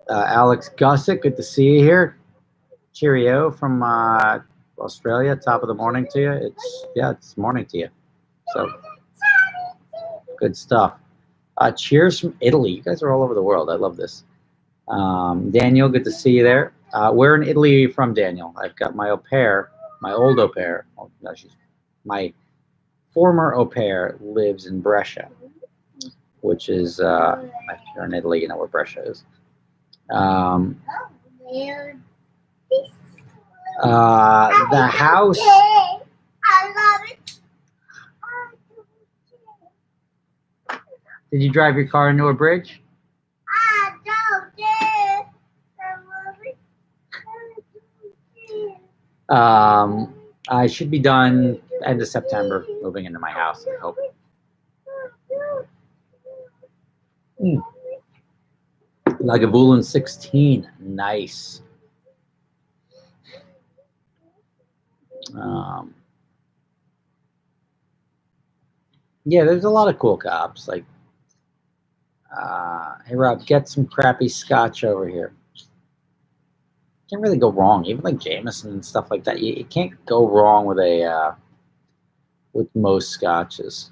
Alex Gussick, good to see you here. Cheerio from Australia. Top of the morning to you. It's morning to you. So good stuff. Cheers from Italy. You guys are all over the world. I love this. Daniel, good to see you there. Where in Italy are you from, Daniel? I've got my au pair, my old au pair. Oh, no, my former au pair lives in Brescia, which is, if you're in Italy, you know where Brescia is. The house. I love it. Did you drive your car into a bridge? I don't care. I love it. I should be done end of September, moving into my house, I hope. Lagavulin 16, nice. Yeah, there's a lot of cool cops. Like, hey Rob, get some crappy scotch over here. Can't really go wrong. Even like Jameson and stuff like that, you can't go wrong with a with most scotches.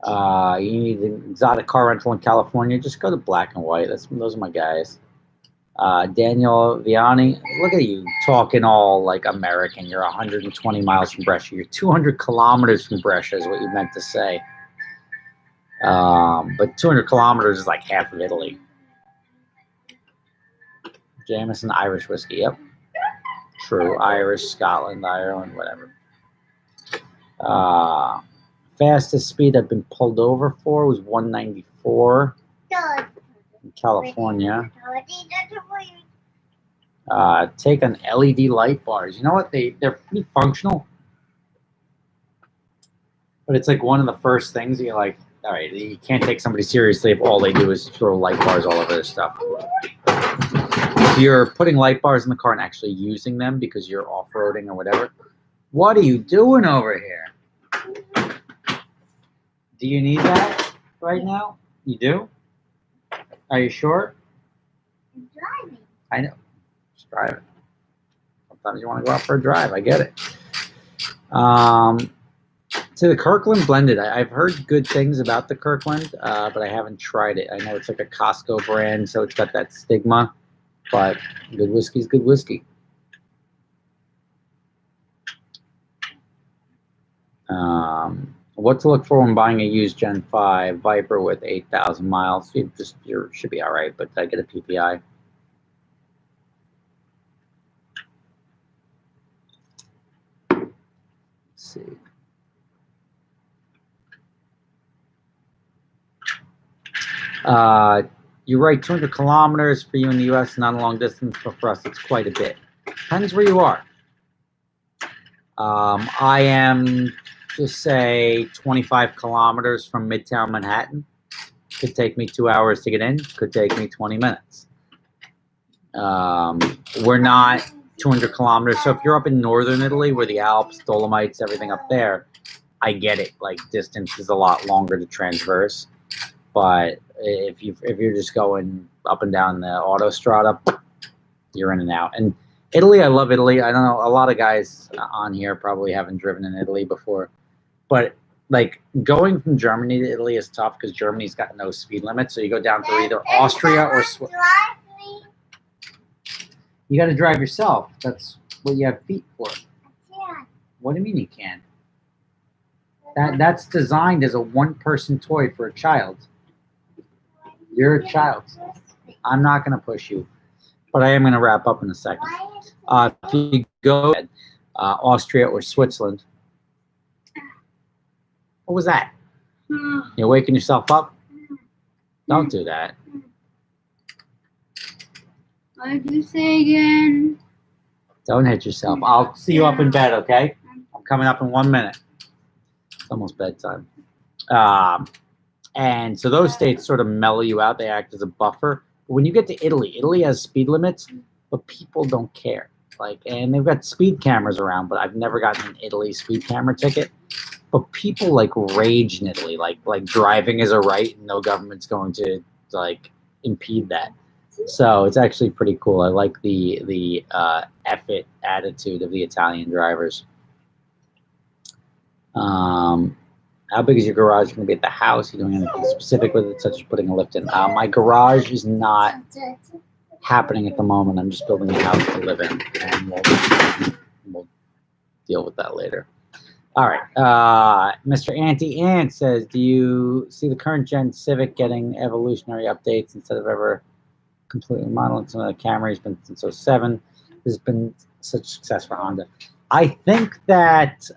You need an exotic car rental in California, just go to Black and White. Those are my guys. Daniel Vianney, look at you talking all like American. You're 120 miles from Brescia. You're 200 kilometers from Brescia is what you meant to say. But 200 kilometers is like half of Italy. Jameson, Irish whiskey. Yep. True. Irish, Scotland, Ireland, whatever. Fastest speed I've been pulled over for was 194 in California. Take on LED light bars. You know what? They're pretty functional. But it's like one of the first things you're like, all right, you can't take somebody seriously if all they do is throw light bars all over their stuff. If you're putting light bars in the car and actually using them because you're off-roading or whatever, what are you doing over here? Do you need that right now? You do? Are you sure? I'm driving. I know. Just drive it. Sometimes you want to go out for a drive. I get it. To the Kirkland Blended, I've heard good things about the Kirkland, but I haven't tried it. I know it's like a Costco brand, so it's got that stigma, but good whiskey's good whiskey. What to look for when buying a used Gen 5 Viper with 8,000 miles? You should be all right, but I get a PPI. Let's see. You're right, 200 kilometers for you in the U.S. not a long distance, but for us it's quite a bit. Depends where you are. I am, just say, 25 kilometers from Midtown Manhattan. Could take me 2 hours to get in. Could take me 20 minutes. We're not 200 kilometers. So if you're up in northern Italy where the Alps, Dolomites, everything up there, I get it. Like, distance is a lot longer to transverse. But if you're just going up and down the autostrada, you're in and out. And Italy, I love Italy. I don't know, a lot of guys on here probably haven't driven in Italy before. But, like, going from Germany to Italy is tough because Germany's got no speed limit. So you go down through either Austria or Switzerland. You got to drive yourself. That's what you have feet for. What do you mean you can't? That's designed as a one-person toy for a child. You're a child. I'm not going to push you. But I am going to wrap up in a second. If you go Austria or Switzerland. What was that? You're waking yourself up? Don't do that. What did you say again? Don't hit yourself. I'll see you up in bed, okay? I'm coming up in 1 minute. It's almost bedtime. And so those states sort of mellow you out. They act as a buffer. But when you get to Italy, Italy has speed limits, but people don't care. Like, and they've got speed cameras around, but I've never gotten an Italy speed camera ticket. But people like rage in Italy, like driving is a right, and no government's going to like impede that. So it's actually pretty cool. I like the effort attitude of the Italian drivers. How big is your garage going to be at the house? Are you doing anything specific with it, such as putting a lift in? My garage is not happening at the moment. I'm just building a house to live in, and we'll deal with that later. All right. Mr. Anti-Ant says, do you see the current gen Civic getting evolutionary updates instead of ever completely modeling some of the Camry's been since 07? There's been such success for Honda. I think that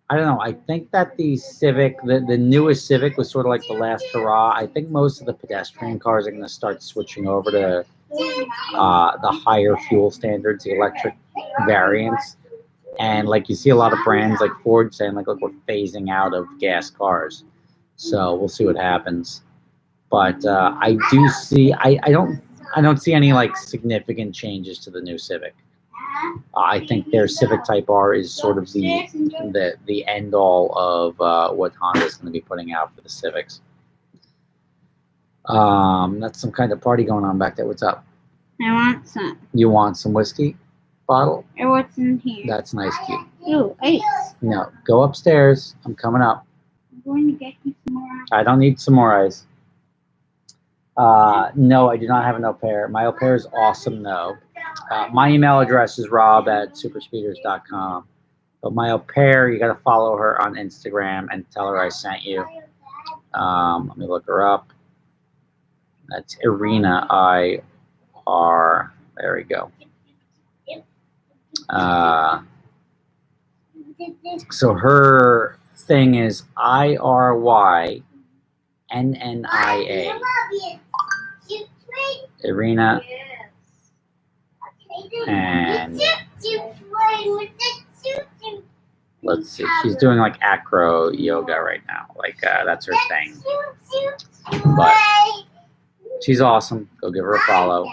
I don't know. I think that the Civic, the newest Civic, was sort of like the last hurrah. I think most of the pedestrian cars are going to start switching over to the higher fuel standards, the electric variants. And like you see a lot of brands like Ford saying like, look, we're phasing out of gas cars. So we'll see what happens. But I do see, I don't see any like significant changes to the new Civic. I think their Civic Type R is sort of the end all of what Honda is going to be putting out for the Civics. That's some kind of party going on back there. What's up? I want some. You want some whiskey bottle? Or what's in here? That's nice, cute. Ooh, ice. No, go upstairs. I'm coming up. I'm going to get you some more ice. I don't need some more ice. No, I do not have an au pair. My au pair is awesome, though. My email address is rob@superspeeders.com. But my au pair, you got to follow her on Instagram and tell her I sent you. Let me look her up. That's Irina, I-R. There we go. So her thing is IRYNNIA. Irina. And let's see, she's doing like acro yoga right now. Like that's her thing. But she's awesome. Go give her a follow.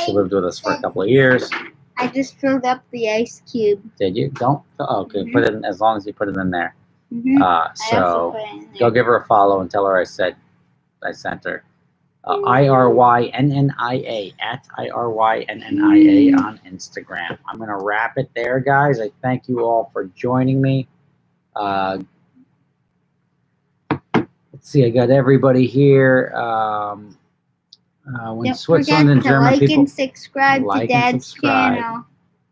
She lived with us for a couple of years. I just filled up the ice cube. Did you? Don't. Oh, okay, put it in, as long as you put it in there. So go give her a follow and tell her I sent her. IRYNNIA @IRYNNIA on Instagram. I'm gonna wrap it there, guys. I thank you all for joining me. Let's see, I got everybody here. When Don't Switzerland and forget to German like people and subscribe to like and Dad's subscribe. channel.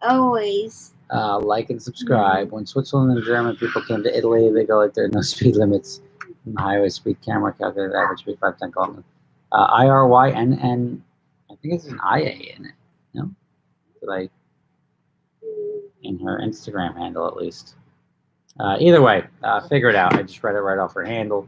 Always. Like and subscribe. When Switzerland and German people came to Italy, they go like there are no speed limits. And the highway speed camera calculated average speed 510 kilometers. IRYNN, I think it's an IA in it. No? Did I? In her Instagram handle, at least. Either way, figure it out. I just read it right off her handle.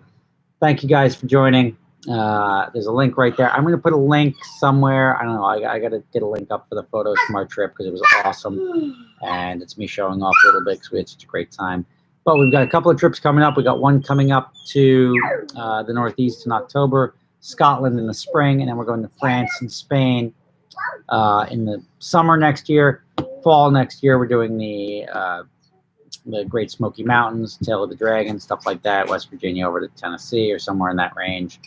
Thank you guys for joining. There's a link right there. I'm going to put a link somewhere. I don't know. I got to get a link up for the photos from our trip because it was awesome. And it's me showing off a little bit because we had such a great time. But we've got a couple of trips coming up. We got one coming up to the Northeast in October, Scotland in the spring, and then we're going to France and Spain in the summer next year. Fall next year, we're doing the Great Smoky Mountains, Tail of the Dragon, stuff like that, West Virginia over to Tennessee or somewhere in that range.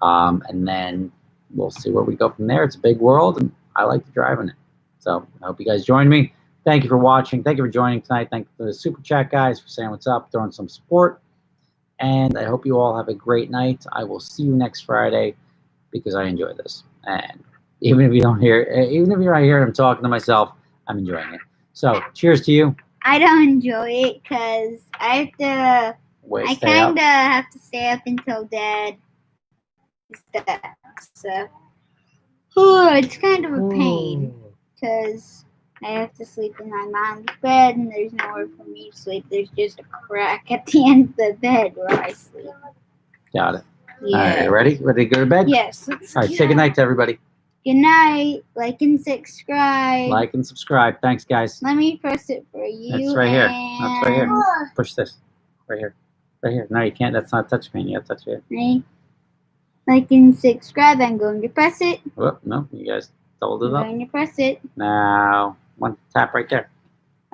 And then we'll see where we go from there. It's a big world, and I like driving it. So I hope you guys join me. Thank you for watching. Thank you for joining tonight. Thank you for the Super Chat guys for saying what's up, throwing some support. And I hope you all have a great night. I will see you next Friday because I enjoy this. And even if you don't hear, even if you're not hearing I'm talking to myself, I'm enjoying it. So cheers to you. I don't enjoy it because I have to. I kind of have to stay up until Dad is back. So it's kind of a pain because I have to sleep in my mom's bed and there's nowhere for me to sleep. There's just a crack at the end of the bed where I sleep. Got it. All right, ready? Ready to go to bed? Yes. All right, say goodnight to everybody. Good night. Like and subscribe. Like and subscribe. Thanks, guys. Let me press it for you. It's right here. That's right here. Push this. Right here. Right here. No, you can't. That's not touchscreen. You have to touch it. Right. Like and subscribe. I'm going to press it. Whoop, no, you guys hold it I'm up. going to press it. Now, one tap right there.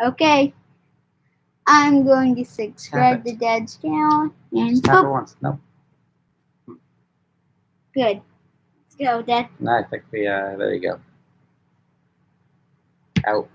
Okay. I'm going to subscribe to Dad's channel and Just tap it once. No. Good. Let's go, Dad. No, I think we, there you go. Out.